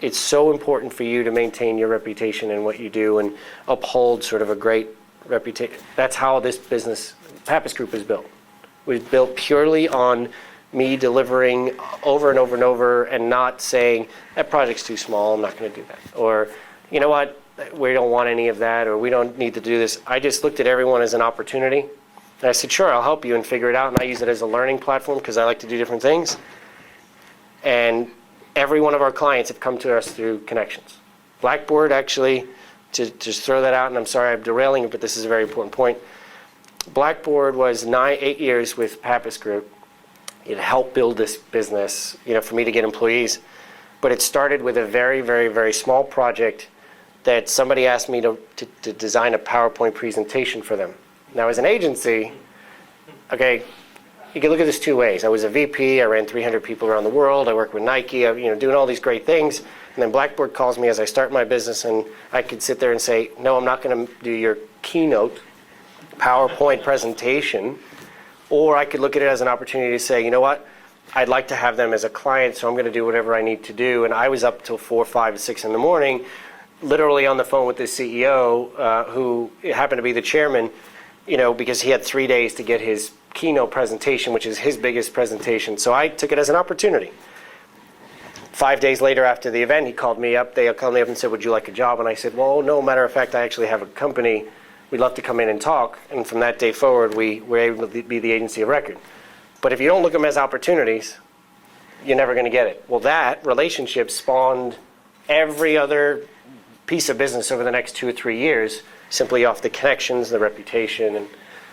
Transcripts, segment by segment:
it's so important for you to maintain your reputation in what you do and uphold sort of a great reputation. That's how this business, Pappas Group, is built. We're built purely on me delivering over and over and over and not saying, that project's too small, I'm not going to do that. Or, you know what, we don't want any of that, or we don't need to do this. I just looked at everyone as an opportunity. And I said, sure, I'll help you and figure it out. And I use it as a learning platform because I like to do different things. And every one of our clients have come to us through connections. Blackboard, actually, to just throw that out, and I'm sorry I'm derailing it, but this is a very important point. Blackboard was 8 years with Pappas Group. It helped build this business, for me to get employees. But it started with a very, very, very small project that somebody asked me to design a PowerPoint presentation for them. Now, as an agency, okay, you can look at this two ways. I was a VP, I ran 300 people around the world, I worked with Nike, doing all these great things. And then Blackboard calls me as I start my business, and I could sit there and say, no, I'm not going to do your keynote PowerPoint presentation. Or I could look at it as an opportunity to say, you know what, I'd like to have them as a client, so I'm going to do whatever I need to do. And I was up till 4, 5, 6 in the morning, literally on the phone with the CEO, who happened to be the chairman, because he had 3 days to get his keynote presentation, which is his biggest presentation. So I took it as an opportunity. 5 days later after the event, they called me up and said, would you like a job? And I said, well, no, matter of fact, I actually have a company. We'd love to come in and talk. And from that day forward, we were able to be the agency of record. But if you don't look at them as opportunities, you're never going to get it. Well, that relationship spawned every other piece of business over the next 2 or 3 years, simply off the connections, the reputation. And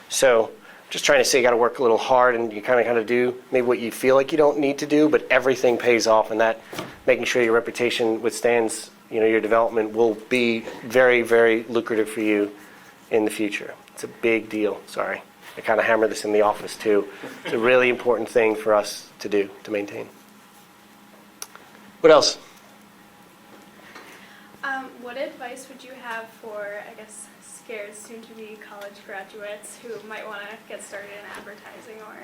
so just trying to say you got to work a little hard, and you kind of do maybe what you feel like you don't need to do, but everything pays off, and that making sure your reputation withstands your development will be very, very lucrative for you in the future. It's a big deal. Sorry. I kind of hammer this in the office too. It's a really important thing for us to do, to maintain. What else? What advice would you have for, scared soon-to-be college graduates who might want to get started in advertising or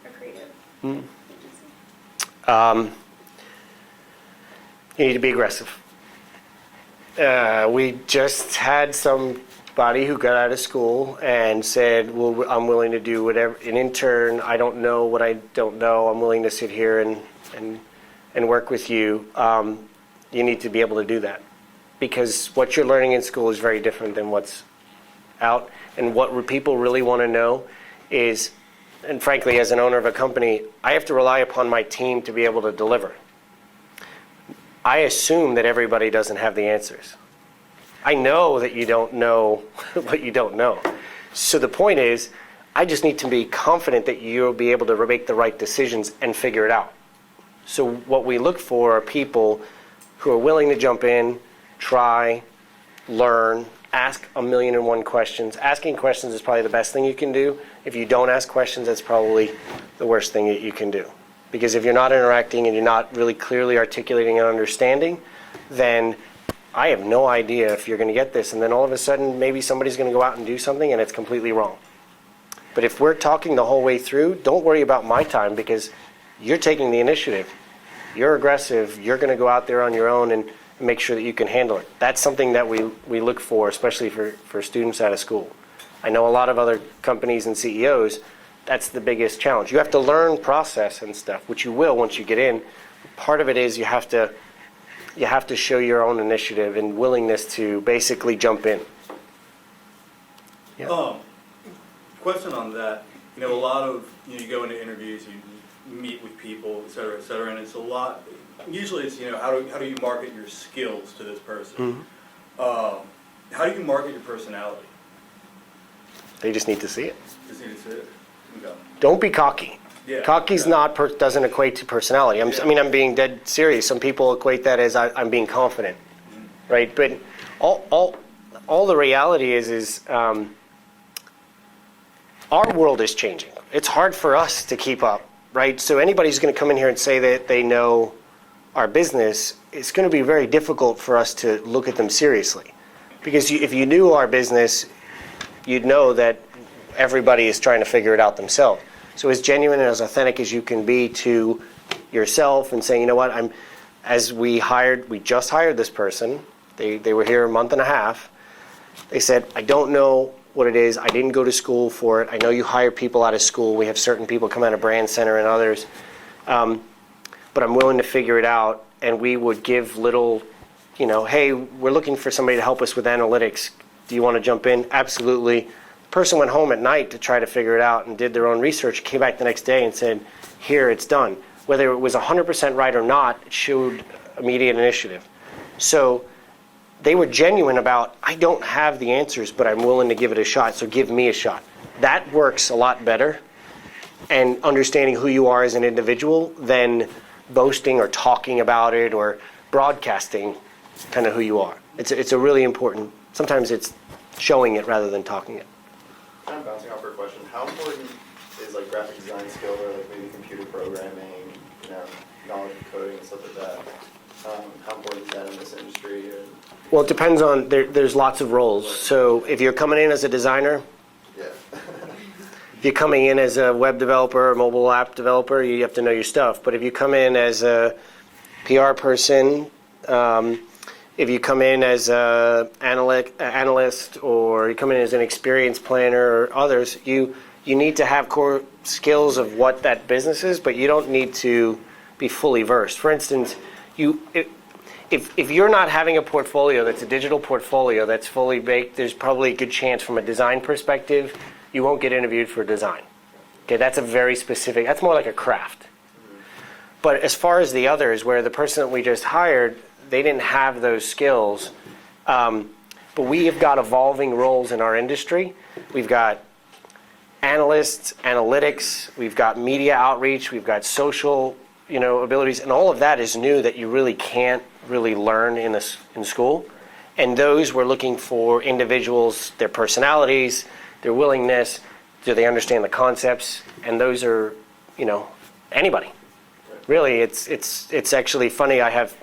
a creative agency? You need to be aggressive. We just had somebody who got out of school and said, well, I'm willing to do whatever, an intern, I don't know what I don't know, I'm willing to sit here and work with you. You need to be able to do that, because what you're learning in school is very different than what's out. And what people really want to know is, and frankly, as an owner of a company, I have to rely upon my team to be able to deliver. I assume that everybody doesn't have the answers. I know that you don't know what you don't know. So the point is, I just need to be confident that you'll be able to make the right decisions and figure it out. So what we look for are people who are willing to jump in, try, learn, ask 1,000,001 questions. Asking questions is probably the best thing you can do. If you don't ask questions, that's probably the worst thing that you can do. Because if you're not interacting and you're not really clearly articulating and understanding, then I have no idea if you're going to get this. And then all of a sudden, maybe somebody's going to go out and do something and it's completely wrong. But if we're talking the whole way through, don't worry about my time, because you're taking the initiative. You're aggressive. You're going to go out there on your own and make sure that you can handle it. That's something that we look for, especially for students out of school. I know a lot of other companies and CEOs, that's the biggest challenge. You have to learn process and stuff, which you will once you get in. Part of it is you have to show your own initiative and willingness to basically jump in. Yeah. Question on that. A lot of, you go into interviews, you meet with people, et cetera, and it's a lot. Usually it's, how do you market your skills to this person? Mm-hmm. How do you market your personality? They just need to see it. Just need to see it. Okay. Don't be cocky. Yeah. Cocky's doesn't equate to personality. I'm being dead serious. Some people equate that as I'm being confident, mm-hmm. right? But all the reality is our world is changing. It's hard for us to keep up, right? So anybody who's going to come in here and say that they know our business, it's going to be very difficult for us to look at them seriously. Because if you knew our business, you'd know that everybody is trying to figure it out themselves. So as genuine and as authentic as you can be to yourself and saying, you know what, as we just hired this person. They were here a month and a half. They said, I don't know what it is. I didn't go to school for it. I know you hire people out of school. We have certain people come out of Brand Center and others. But I'm willing to figure it out. And we would give little, hey, we're looking for somebody to help us with analytics. Do you want to jump in? Absolutely. The person went home at night to try to figure it out and did their own research, came back the next day and said, here, it's done. Whether it was 100% right or not, it showed immediate initiative. So they were genuine about, I don't have the answers, but I'm willing to give it a shot, so give me a shot. That works a lot better, and understanding who you are as an individual than boasting or talking about it or broadcasting kind of who you are. It's a really important, sometimes it's showing it rather than talking it. Kind of bouncing off her question, how important is like graphic design skill or like maybe computer programming, knowledge of coding and stuff like that? How important is that in this industry? Well, it depends on, there's lots of roles. So if you're coming in as a designer, Yeah. if you're coming in as a web developer or mobile app developer, you have to know your stuff. But if you come in as a PR person, if you come in as an analyst, or you come in as an experienced planner or others, you need to have core skills of what that business is, but you don't need to be fully versed. For instance, if you're not having a portfolio that's a digital portfolio that's fully baked, there's probably a good chance from a design perspective you won't get interviewed for design. Okay, that's a very specific, that's more like a craft. But as far as the others, where the person that we just hired, they didn't have those skills, but we have got evolving roles in our industry. We've got analysts, analytics, we've got media outreach, we've got social abilities, and all of that is new that you really can't really learn in school. And those we're looking for individuals, their personalities, their willingness, do they understand the concepts, and those are, anybody. Really, it's actually funny. I have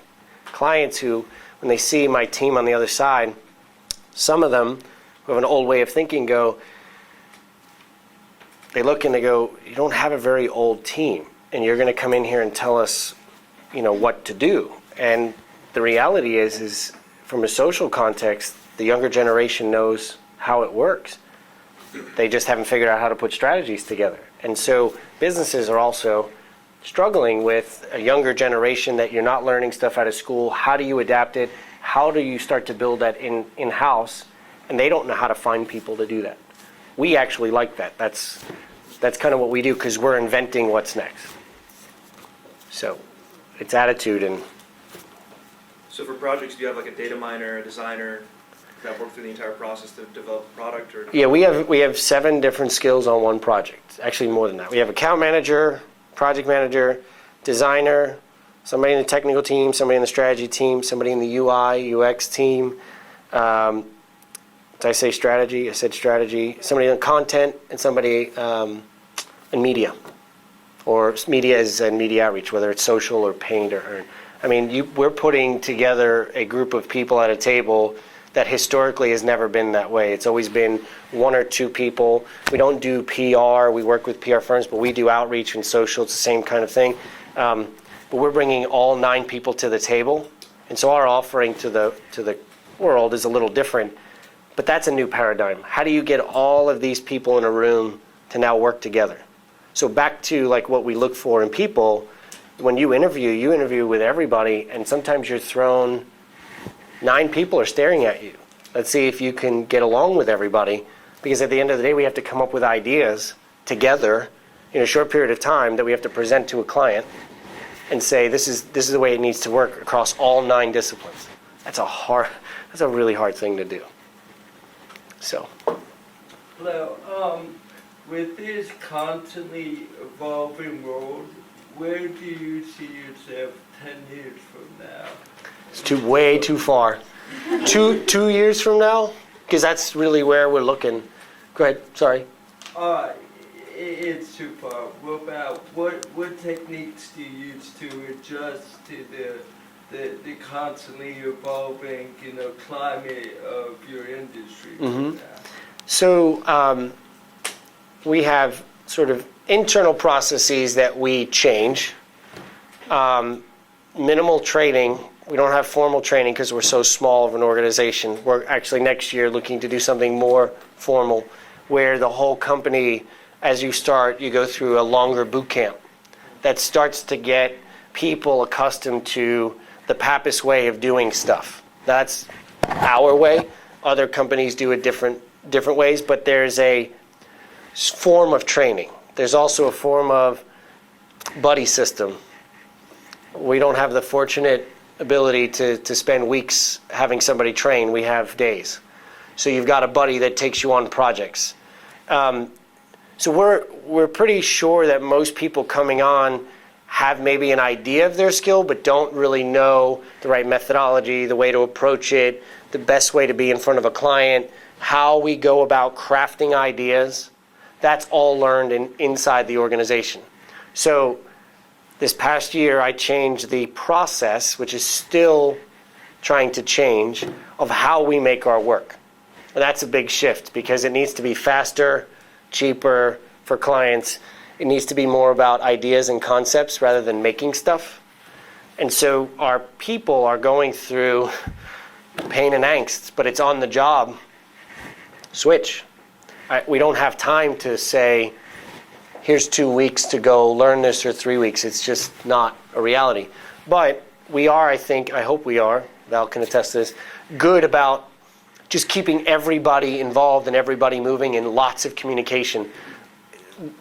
clients who, when they see my team on the other side, some of them who have an old way of thinking they look and they go, you don't have a very old team, and you're going to come in here and tell us, what to do. And the reality is from a social context, the younger generation knows how it works. They just haven't figured out how to put strategies together. And so businesses are also struggling with a younger generation that you're not learning stuff out of school. How do you adapt it? How do you start to build that in-house? And they don't know how to find people to do that. We actually like that. That's kind of what we do, because we're inventing what's next. So it's attitude. And So for projects, do you have like a data miner, a designer that work through the entire process to develop a product? Or yeah, we have 7 different skills on one project. Actually, more than that. We have account manager, project manager, designer, somebody in the technical team, somebody in the strategy team, somebody in the UI, UX team. Did I say strategy? I said strategy. Somebody in content, and somebody in media. Or media is in media outreach, whether it's social or paid or earned. I mean, we're putting together a group of people at a table that historically has never been that way. It's always been 1 or 2 people. We don't do PR. We work with PR firms, but we do outreach and social. It's the same kind of thing. But we're bringing all 9 people to the table, and so our offering to the world is a little different. But that's a new paradigm. How do you get all of these people in a room to now work together? So back to like what we look for in people. When you interview with everybody, and sometimes you're thrown 9 people are staring at you. Let's see if you can get along with everybody, because at the end of the day, we have to come up with ideas together in a short period of time that we have to present to a client and say, this is the way it needs to work across all 9 disciplines. That's a really hard thing to do. So. Hello. With this constantly evolving world, where do you see yourself 10 years from now? It's way too far. 2 years from now? Because that's really where we're looking. Go ahead, sorry. It's too far. What techniques do you use to adjust to the constantly evolving, climate of your industry? Mm-hmm. So we have sort of internal processes that we change. minimal training. We don't have formal training because we're so small of an organization. We're actually next year looking to do something more formal where the whole company, as you start, you go through a longer boot camp that starts to get people accustomed to the Pappas way of doing stuff. That's our way. Other companies do it different ways, but there's a form of training. There's also a form of buddy system. We don't have the fortunate ability to spend weeks having somebody train. We have days. So you've got a buddy that takes you on projects. So we're pretty sure that most people coming on have maybe an idea of their skill, but don't really know the right methodology, the way to approach it, the best way to be in front of a client, how we go about crafting ideas. That's all learned inside the organization. So this past year, I changed the process, which is still trying to change, of how we make our work. And that's a big shift because it needs to be faster, cheaper for clients. It needs to be more about ideas and concepts rather than making stuff. And so our people are going through pain and angst, but it's on the job. Switch. We don't have time to say, here's 2 weeks to go learn this, or 3 weeks. It's just not a reality. But we are, I hope we are, Val can attest to this, good about just keeping everybody involved and everybody moving and lots of communication.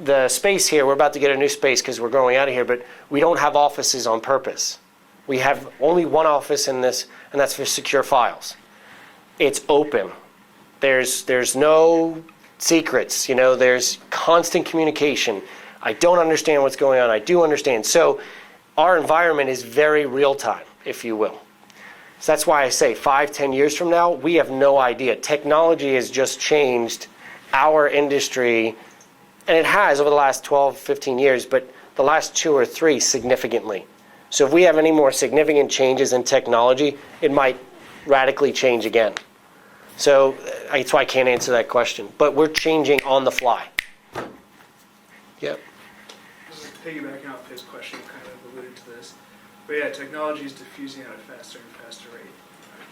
The space here, we're about to get a new space because we're growing out of here, but we don't have offices on purpose. We have only one office in this, and that's for secure files. It's open. There's no secrets, there's constant communication. I don't understand what's going on. I do understand. So our environment is very real time, if you will. So that's why I say 5-10 years from now, we have no idea. Technology has just changed our industry, and it has over the last 12-15 years, but the last 2 or 3 significantly. So if we have any more significant changes in technology, it might radically change again. So that's why I can't answer that question. But we're changing on the fly. Yep. Just piggybacking off his question, kind of alluded to this. But yeah, technology is diffusing at a faster and faster rate.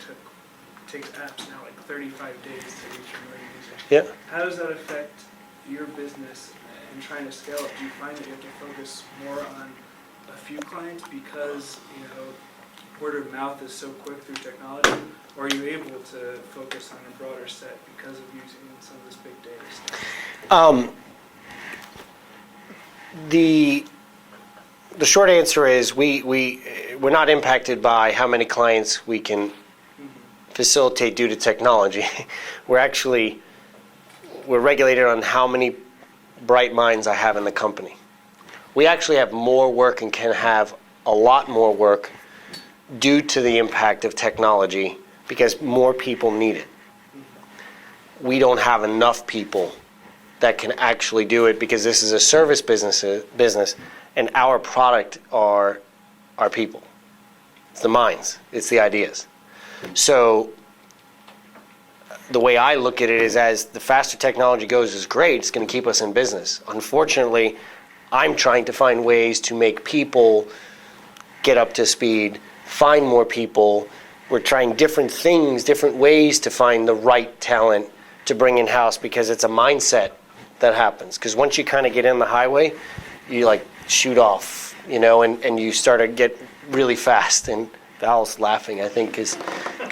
It takes apps now like 35 days to reach a million users. Yep. How does that affect your business and trying to scale up? Do you find that you have to focus more on a few clients because, word of mouth is so quick through technology? Or are you able to focus on a broader set because of using some of this big data stuff? The short answer is we're not impacted by how many clients we can facilitate due to technology. We're regulated on how many bright minds I have in the company. We actually have more work and can have a lot more work due to the impact of technology because more people need it. We don't have enough people that can actually do it because this is a service business, and our product are our people. It's the minds, it's the ideas. So the way I look at it is, as the faster technology goes is great, it's going to keep us in business. Unfortunately, I'm trying to find ways to make people get up to speed, find more people. We're trying different things, different ways to find the right talent to bring in-house because it's a mindset that happens. Because once you kind of get in the highway, you like shoot off, and you start to get really fast. And Val's laughing, I think, because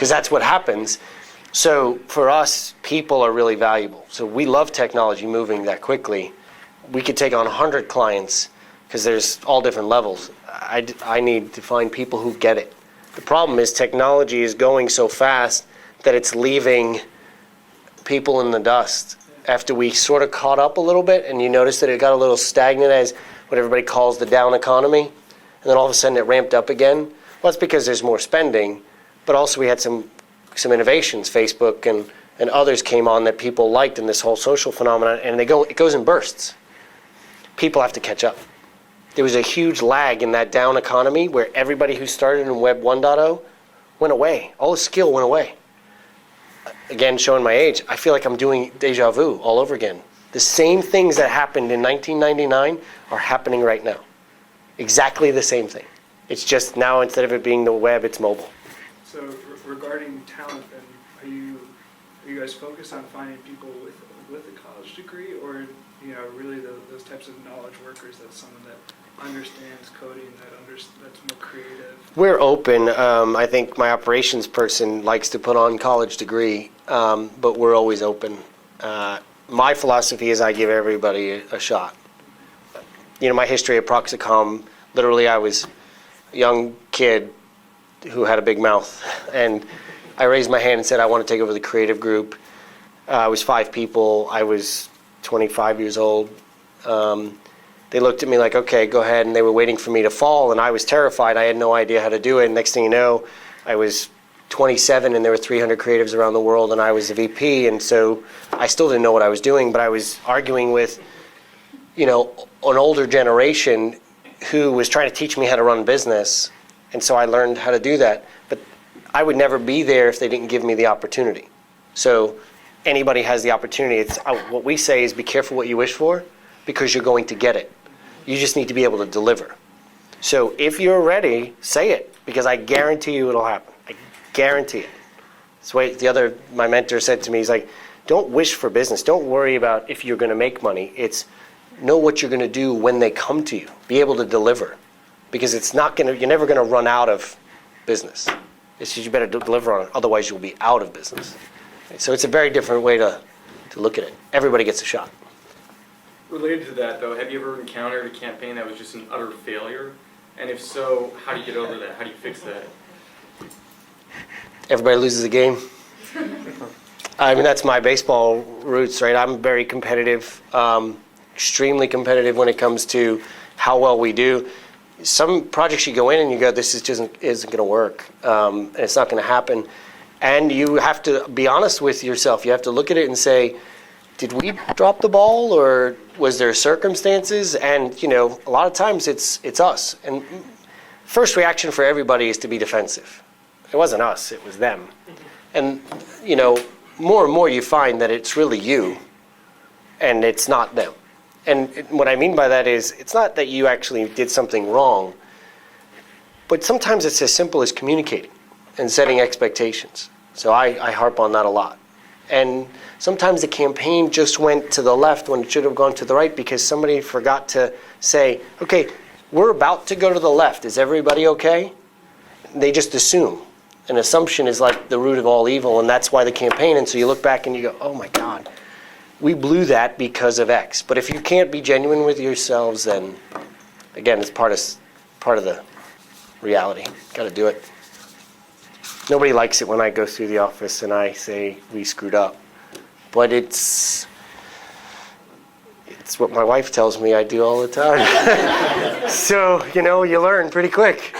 that's what happens. So for us, people are really valuable. So we love technology moving that quickly. We could take on 100 clients because there's all different levels. I need to find people who get it. The problem is technology is going so fast that it's leaving people in the dust. After we sort of caught up a little bit, and you notice that it got a little stagnant as what everybody calls the down economy, and then all of a sudden it ramped up again. Well, that's because there's more spending, but also we had some innovations. Facebook and others came on that people liked in this whole social phenomenon, and it goes in bursts. People have to catch up. There was a huge lag in that down economy where everybody who started in Web 1.0 went away. All the skill went away. Again, showing my age, I feel like I'm doing deja vu all over again. The same things that happened in 1999 are happening right now. Exactly the same thing. It's just now, instead of it being the web, it's mobile. So regarding talent, then, are you guys focused on finding people with a college degree, or really those types of knowledge workers, that's someone that understands coding, that's more creative? We're open. I think my operations person likes to put on college degree, but we're always open. My philosophy is I give everybody a shot. My history at Proxicom, literally I was a young kid who had a big mouth, and I raised my hand and said I want to take over the creative group. I was 5 people. I was 25 years old. They looked at me like, okay, go ahead, and they were waiting for me to fall, and I was terrified. I had no idea how to do it. And next thing you know, I was 27, and there were 300 creatives around the world, and I was a VP, and so I still didn't know what I was doing, but I was arguing with, an older generation who was trying to teach me how to run business, and so I learned how to do that. But I would never be there if they didn't give me the opportunity. So anybody has the opportunity. It's what we say is be careful what you wish for, because you're going to get it. You just need to be able to deliver. So if you're ready, say it, because I guarantee you it'll happen. I guarantee it. That's why my mentor said to me, he's like, don't wish for business. Don't worry about if you're going to make money. It's know what you're going to do when they come to you. Be able to deliver, because you're never going to run out of business. It's just you better deliver on it, otherwise you'll be out of business. So it's a very different way to look at it. Everybody gets a shot. Related to that, though, have you ever encountered a campaign that was just an utter failure? And if so, how do you get over that? How do you fix that? Everybody loses a game. I mean, that's my baseball roots, right? I'm very competitive, extremely competitive when it comes to how well we do. Some projects you go in and you go, this isn't going to work, and it's not going to happen. And you have to be honest with yourself. You have to look at it and say, did we drop the ball, or was there circumstances? And a lot of times it's us. And first reaction for everybody is to be defensive. It wasn't us, it was them. And more and more you find that it's really you, and it's not them. And what I mean by that is, it's not that you actually did something wrong, but sometimes it's as simple as communicating and setting expectations. So I harp on that a lot. And sometimes the campaign just went to the left when it should have gone to the right, because somebody forgot to say, okay, we're about to go to the left. Is everybody okay? They just assume. An assumption is like the root of all evil, and that's why the campaign. And so you look back and you go, oh my God, we blew that because of X. But if you can't be genuine with yourselves, then again, it's part of the reality. Got to do it. Nobody likes it when I go through the office and I say we screwed up. But it's what my wife tells me I do all the time. So, you learn pretty quick.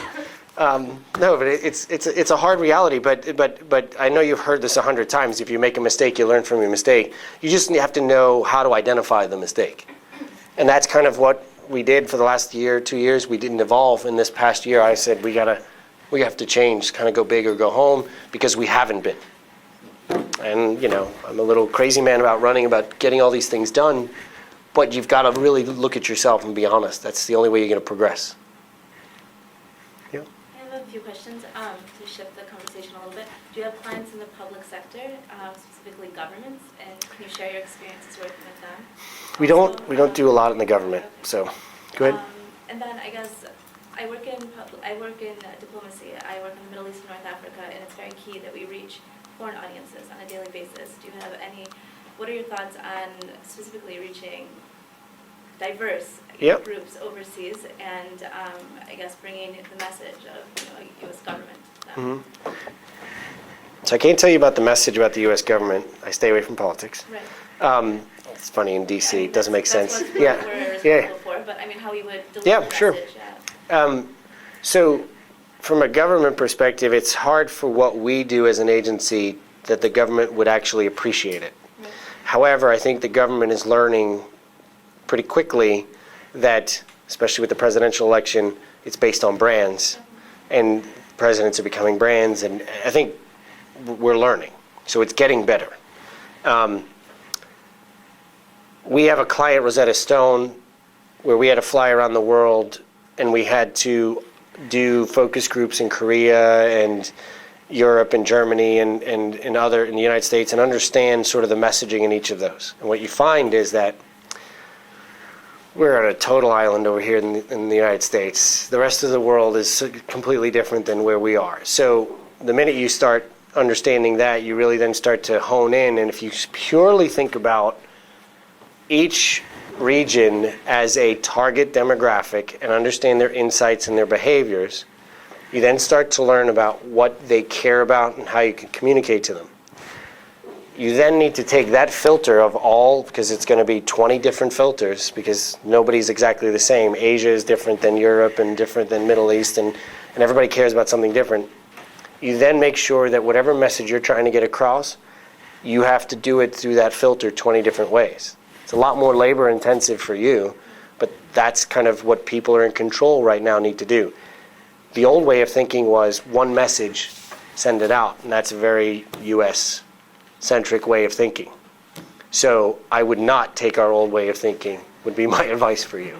No, but it's a hard reality. But I know you've heard this 100 times. If you make a mistake, you learn from your mistake. You just have to know how to identify the mistake. And that's kind of what we did for the last year, 2 years. We didn't evolve. In this past year, I said we have to change, kind of go big or go home, because we haven't been. And, I'm a little crazy man about running, about getting all these things done, but you've got to really look at yourself and be honest. That's the only way you're going to progress. Yeah. I have a few questions to shift the conversation a little bit. Do you have clients in the public sector, specifically governments, and can you share your experiences working with them? We don't do a lot in the government, so go ahead. And then I guess I work in diplomacy. I work in the Middle East and North Africa, and it's very key that we reach foreign audiences on a daily basis. Do you have what are your thoughts on specifically reaching diverse groups overseas, and I guess bringing the message of U.S. government to them? Mm-hmm. So I can't tell you about the message about the U.S. government. I stay away from politics. Right. It's funny in D.C. It doesn't make sense. That's what we're responsible for, but I mean how we would deliver the sure. message. So from a government perspective, it's hard for what we do as an agency that the government would actually appreciate it. Right. However, I think the government is learning pretty quickly that, especially with the presidential election, it's based on brands, and presidents are becoming brands, and I think we're learning. So it's getting better. We have a client, Rosetta Stone, where we had to fly around the world, and we had to do focus groups in Korea and Europe and Germany and other in the United States and understand sort of the messaging in each of those. And what you find is that we're on a total island over here in the United States. The rest of the world is completely different than where we are. So the minute you start understanding that, you really then start to hone in. And if you purely think about each region as a target demographic and understand their insights and their behaviors, you then start to learn about what they care about and how you can communicate to them. You then need to take that filter of all, because it's going to be 20 different filters, because nobody's exactly the same. Asia is different than Europe and different than Middle East, and everybody cares about something different. You then make sure that whatever message you're trying to get across, you have to do it through that filter 20 different ways. It's a lot more labor intensive for you, but that's kind of what people are in control right now need to do. The old way of thinking was one message, send it out, and that's a very US-centric way of thinking. So I would not take our old way of thinking, would be my advice for you.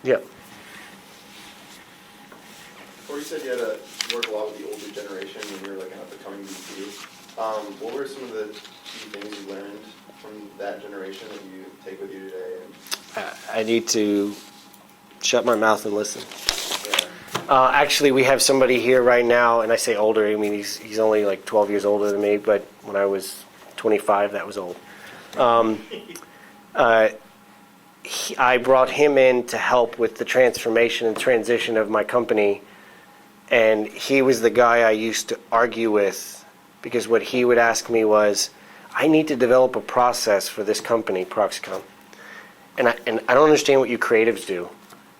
Yeah. Before you said you had to work a lot with the older generation when you were like an up-and-coming VP, what were some of the key things you learned from that generation that you take with you today? I need to shut my mouth and listen. Yeah. Actually, we have somebody here right now, and I say older, I mean, he's only like 12 years older than me, but when I was 25, that was old. I brought him in to help with the transformation and transition of my company, and he was the guy I used to argue with, because what he would ask me was, I need to develop a process for this company, Proxicon, and I don't understand what you creatives do,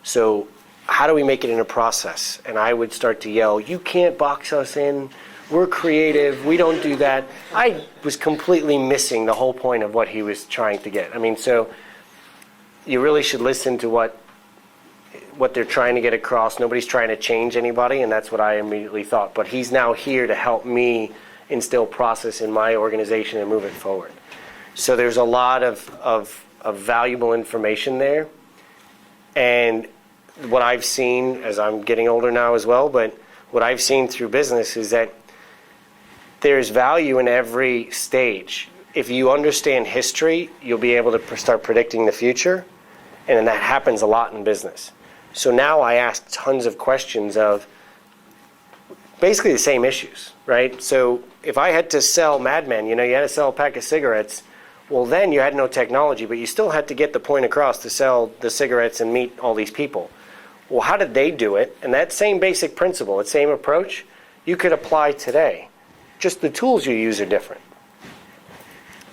so how do we make it in a process? And I would start to yell, you can't box us in, we're creative, we don't do that. I was completely missing the whole point of what he was trying to get. I mean, so you really should listen to what they're trying to get across. Nobody's trying to change anybody, and that's what I immediately thought. But he's now here to help me instill process in my organization and move it forward. So there's a lot of valuable information there. And what I've seen, as I'm getting older now as well, but what I've seen through business is that there's value in every stage. If you understand history, you'll be able to start predicting the future, and that happens a lot in business. So now I ask tons of questions of basically the same issues, right? So if I had to sell Mad Men, you had to sell a pack of cigarettes, well then you had no technology, but you still had to get the point across to sell the cigarettes and meet all these people. Well, how did they do it? And that same basic principle, that same approach, you could apply today. Just the tools you use are different.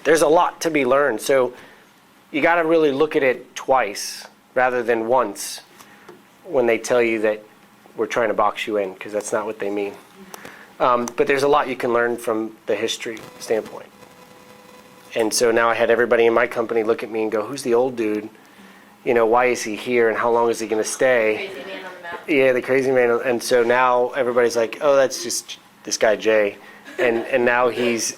There's a lot to be learned, so you got to really look at it twice rather than once when they tell you that we're trying to box you in, because that's not what they mean. But there's a lot you can learn from the history standpoint. And so now I had everybody in my company look at me and go, who's the old dude? Why is he here and how long is he going to stay? Crazy man on the map. Yeah, the crazy man. And so now everybody's like, oh, that's just this guy Jay. And now he's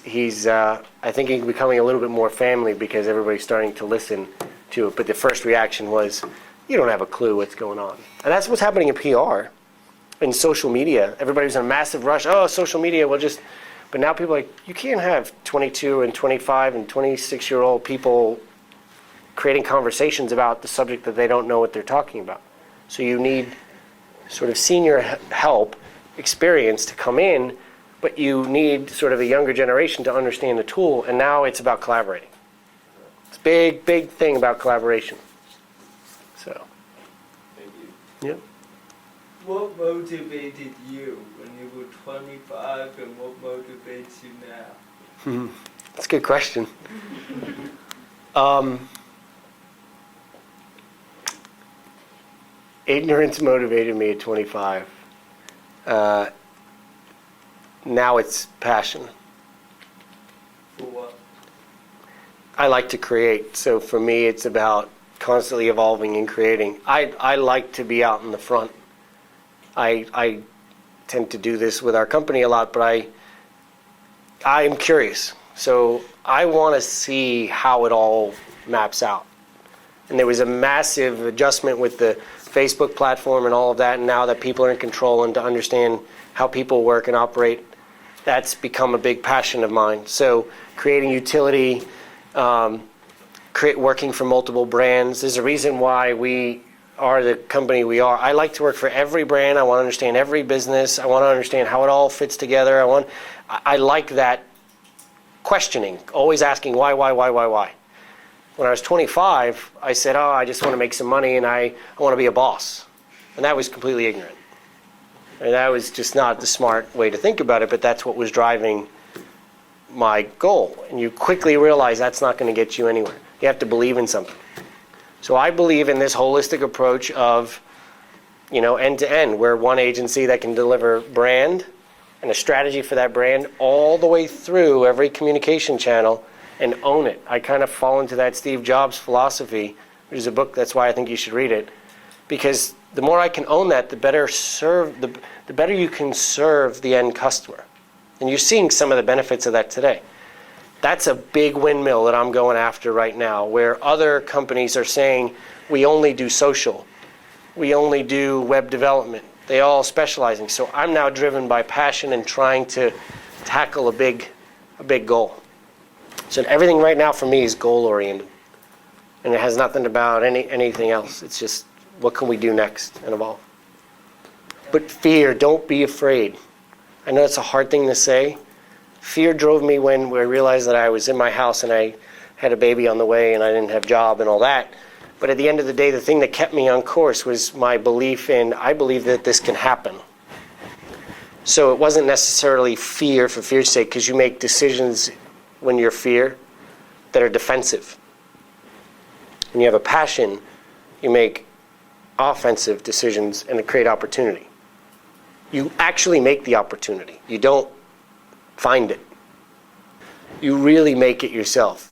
I think he's becoming a little bit more family because everybody's starting to listen to it. But the first reaction was, you don't have a clue what's going on. And that's what's happening in PR, in social media. Everybody's in a massive rush. Oh, social media, but now people are like, you can't have 22 and 25 and 26-year-old people creating conversations about the subject that they don't know what they're talking about. So you need sort of senior help, experience to come in, but you need sort of a younger generation to understand the tool, and now it's about collaborating. It's a big, big thing about collaboration. So, Thank you. yeah. What motivated you when you were 25 and what motivates you now? That's a good question. Ignorance motivated me at 25. Now it's passion. For what? I like to create, so for me it's about constantly evolving and creating. I like to be out in the front. I tend to do this with our company a lot, but I am curious. So I want to see how it all maps out. And there was a massive adjustment with the Facebook platform and all of that, and now that people are in control and to understand how people work and operate, that's become a big passion of mine. So creating utility, working for multiple brands. There's a reason why we are the company we are. I like to work for every brand. I want to understand every business. I want to understand how it all fits together. I like that questioning, always asking why. When I was 25, I said, I just want to make some money and I want to be a boss. And that was completely ignorant. And that was just not the smart way to think about it, but that's what was driving my goal. And you quickly realize that's not going to get you anywhere. You have to believe in something. So I believe in this holistic approach of, end to end. We're one agency that can deliver brand and a strategy for that brand all the way through every communication channel and own it. I kind of fall into that Steve Jobs philosophy, which is a book, that's why I think you should read it. Because the more I can own that, the better you can serve the end customer. And you're seeing some of the benefits of that today. That's a big windmill that I'm going after right now, where other companies are saying, we only do social. We only do web development. They all specializing. So I'm now driven by passion and trying to tackle a big goal. So everything right now for me is goal-oriented. And it has nothing about anything else. It's just, what can we do next and evolve? But fear, don't be afraid. I know it's a hard thing to say. Fear drove me when I realized that I was in my house and I had a baby on the way and I didn't have a job and all that. But at the end of the day, the thing that kept me on course was my belief I believe that this can happen. So it wasn't necessarily fear for fear's sake, because you make decisions when you're fear that are defensive. When you have a passion, you make offensive decisions and create opportunity. You actually make the opportunity. You don't find it. You really make it yourself.